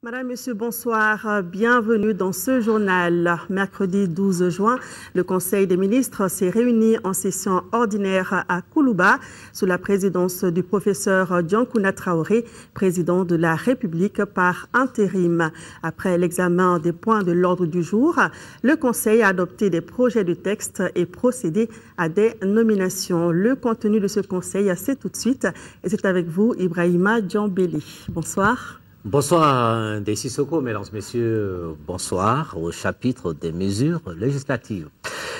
Madame, Monsieur, bonsoir. Bienvenue dans ce journal. Mercredi 12 juin, le Conseil des ministres s'est réuni en session ordinaire à Koulouba sous la présidence du professeur Diankouna Traoré, président de la République par intérim. Après l'examen des points de l'ordre du jour, le Conseil a adopté des projets de texte et procédé à des nominations. Le contenu de ce Conseil, c'est tout de suite. Et c'est avec vous, Ibrahima Djambeli. Bonsoir. Bonsoir, Desi Soko, mesdames, messieurs, bonsoir au chapitre des mesures législatives.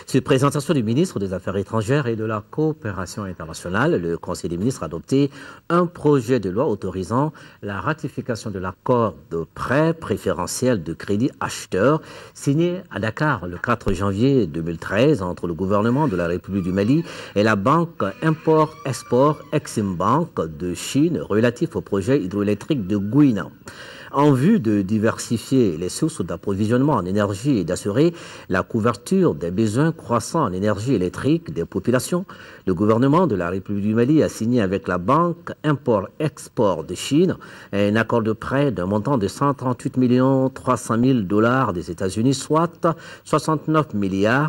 Sur présentation du ministre des Affaires étrangères et de la coopération internationale, le Conseil des ministres a adopté un projet de loi autorisant la ratification de l'accord de prêt préférentiel de crédit acheteur signé à Dakar le 4 janvier 2013 entre le gouvernement de la République du Mali et la banque Import-Export Exim Bank de Chine relatif au projet hydroélectrique de Gouina. En vue de diversifier les sources d'approvisionnement en énergie et d'assurer la couverture des besoins croissants en énergie électrique des populations, le gouvernement de la République du Mali a signé avec la banque Import-Export de Chine un accord de prêt d'un montant de 138 300 000 $ des États-Unis, soit 69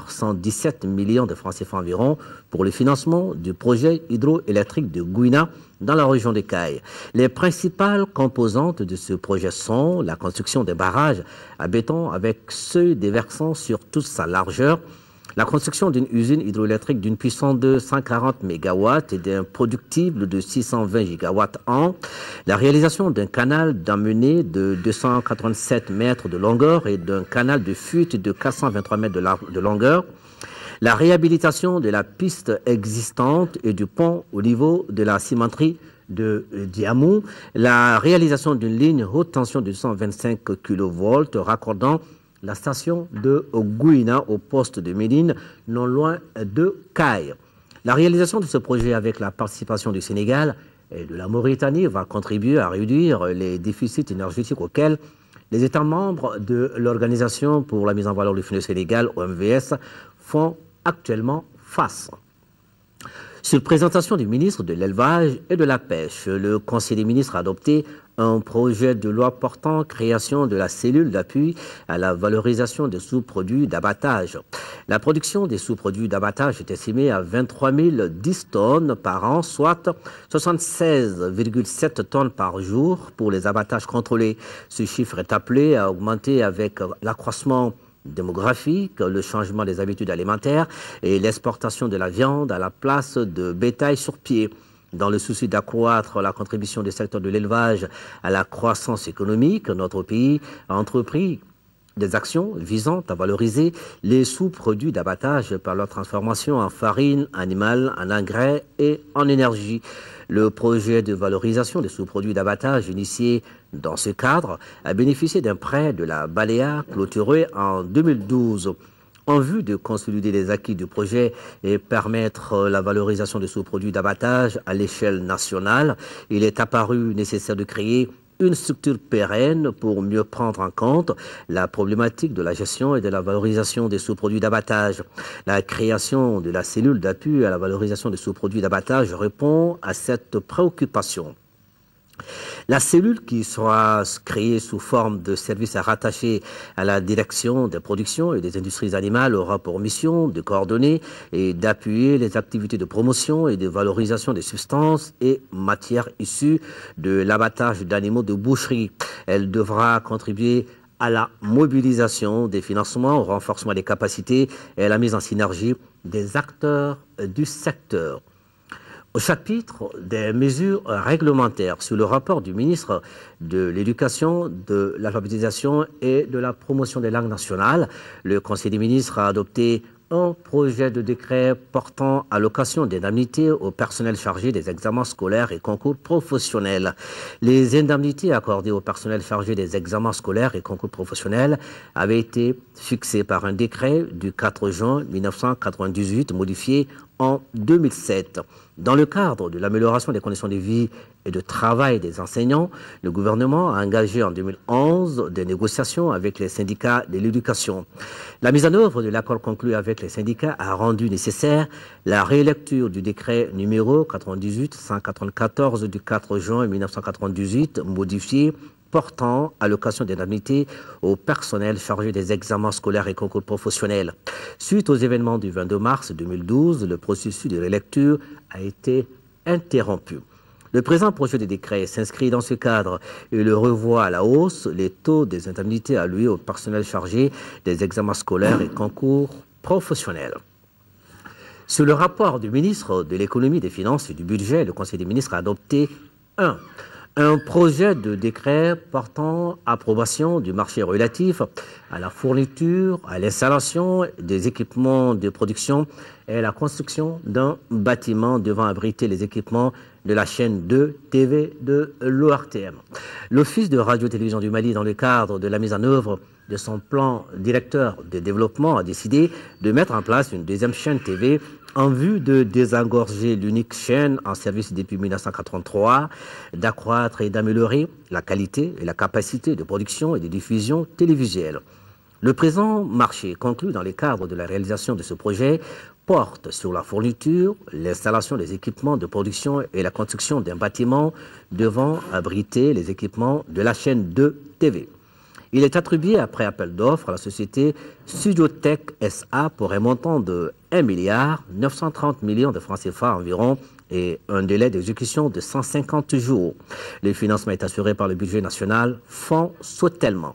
117 millions de francs CFA environ, pour le financement du projet hydroélectrique de Gouina dans la région des Cayes. Les principales composantes de ce projet sont la construction des barrages à béton avec ceux déversant sur toute sa largeur, la construction d'une usine hydroélectrique d'une puissance de 140 MW et d'un productible de 620 GWh, la réalisation d'un canal d'amenée de 287 mètres de longueur et d'un canal de fuite de 423 mètres de longueur, la réhabilitation de la piste existante et du pont au niveau de la cimenterie de Diamou, la réalisation d'une ligne haute tension de 125 kV raccordant la station de Gouina au poste de Médine, non loin de Caille. La réalisation de ce projet avec la participation du Sénégal et de la Mauritanie va contribuer à réduire les déficits énergétiques auxquels les États membres de l'Organisation pour la mise en valeur du Fonds Sénégal, OMVS, font actuellement face. Sur présentation du ministre de l'Élevage et de la Pêche, le Conseil des ministres a adopté un projet de loi portant création de la cellule d'appui à la valorisation des sous-produits d'abattage. La production des sous-produits d'abattage est estimée à 23 010 tonnes par an, soit 76,7 tonnes par jour pour les abattages contrôlés. Ce chiffre est appelé à augmenter avec l'accroissement démographique, le changement des habitudes alimentaires et l'exportation de la viande à la place de bétail sur pied. Dans le souci d'accroître la contribution des secteurs de l'élevage à la croissance économique, notre pays a entrepris des actions visant à valoriser les sous-produits d'abattage par leur transformation en farine animale, en engrais et en énergie. Le projet de valorisation des sous-produits d'abattage initié dans ce cadre a bénéficié d'un prêt de la Baléa clôturé en 2012. En vue de consolider les acquis du projet et permettre la valorisation des sous-produits d'abattage à l'échelle nationale, il est apparu nécessaire de créer une structure pérenne pour mieux prendre en compte la problématique de la gestion et de la valorisation des sous-produits d'abattage. La création de la cellule d'appui à la valorisation des sous-produits d'abattage répond à cette préoccupation. La cellule, qui sera créée sous forme de service rattaché à la direction des productions et des industries animales, aura pour mission de coordonner et d'appuyer les activités de promotion et de valorisation des substances et matières issues de l'abattage d'animaux de boucherie. Elle devra contribuer à la mobilisation des financements, au renforcement des capacités et à la mise en synergie des acteurs du secteur. Au chapitre des mesures réglementaires, sur le rapport du ministre de l'Éducation, de l'Alphabétisation et de la Promotion des langues nationales, le Conseil des ministres a adopté un projet de décret portant allocation d'indemnités au personnel chargé des examens scolaires et concours professionnels. Les indemnités accordées au personnel chargé des examens scolaires et concours professionnels avaient été fixées par un décret du 4 juin 1998, modifié en 2007. Dans le cadre de l'amélioration des conditions de vie et de travail des enseignants, le gouvernement a engagé en 2011 des négociations avec les syndicats de l'éducation. La mise en œuvre de l'accord conclu avec les syndicats a rendu nécessaire la rélecture du décret numéro 98-194 du 4 juin 1998, modifié portant allocation d'indemnité au personnel chargé des examens scolaires et concours professionnels. Suite aux événements du 22 mars 2012, le processus de relecture a été interrompu. Le présent projet de décret s'inscrit dans ce cadre et le revoit à la hausse les taux des indemnités allouées au personnel chargé des examens scolaires et concours professionnels. Sur le rapport du ministre de l'Économie, des Finances et du Budget, le Conseil des ministres a adopté un projet de décret portant approbation du marché relatif à la fourniture, à l'installation des équipements de production et à la construction d'un bâtiment devant abriter les équipements de la chaîne 2 TV de l'ORTM. L'Office de radio-télévision du Mali, dans le cadre de la mise en œuvre de son plan directeur de développement, a décidé de mettre en place une deuxième chaîne TV en vue de désengorger l'unique chaîne en service depuis 1983, d'accroître et d'améliorer la qualité et la capacité de production et de diffusion télévisuelle. Le présent marché conclu dans le cadre de la réalisation de ce projet porte sur la fourniture, l'installation des équipements de production et la construction d'un bâtiment devant abriter les équipements de la chaîne 2 TV. Il est attribué après appel d'offres à la société Studiotech SA pour un montant de 1,930 milliard de francs CFA environ et un délai d'exécution de 150 jours. Le financement est assuré par le budget national Fonds Soutènement.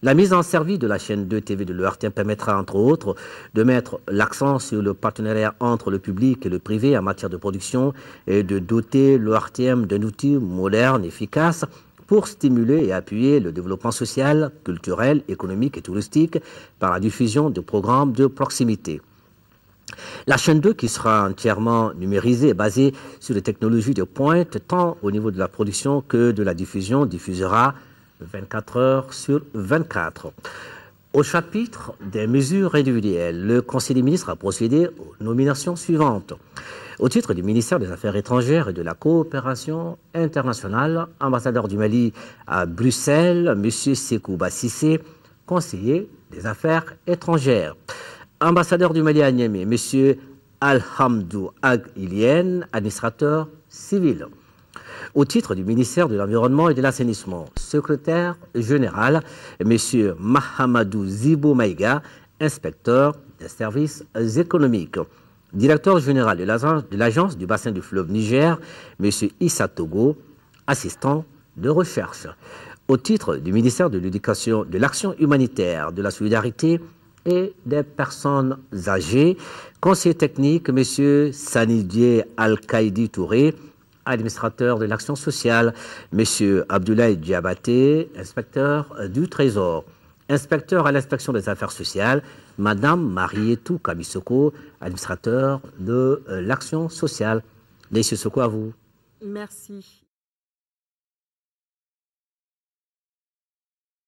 La mise en service de la chaîne 2 TV de l'ORTM permettra, entre autres, de mettre l'accent sur le partenariat entre le public et le privé en matière de production et de doter l'ORTM d'un outil moderne, efficace, pour stimuler et appuyer le développement social, culturel, économique et touristique par la diffusion de programmes de proximité. La chaîne 2, qui sera entièrement numérisée et basée sur les technologies de pointe, tant au niveau de la production que de la diffusion, diffusera 24 heures sur 24. Au chapitre des mesures individuelles, le Conseil des ministres a procédé aux nominations suivantes. Au titre du ministère des Affaires étrangères et de la coopération internationale, ambassadeur du Mali à Bruxelles, M. Sekouba Sissé, conseiller des Affaires étrangères. Ambassadeur du Mali à Niamey, M. Alhamdou Ag Ilien, administrateur civil. Au titre du ministère de l'Environnement et de l'Assainissement, secrétaire général, M. Mahamadou Zibo Maïga, inspecteur des services économiques. Directeur général de l'Agence du bassin du fleuve Niger, M. Issa Togo, assistant de recherche. Au titre du ministère de l'Éducation, de l'Action humanitaire, de la solidarité et des personnes âgées, conseiller technique, M. Sanidie Al-Kaïdi Touré, administrateur de l'action sociale, M. Abdoulaye Diabaté, inspecteur du Trésor. Inspecteur à l'inspection des affaires sociales, Mme Marietou Kabisoko, administrateur de l'action sociale. Messieurs Soko, à vous. Merci.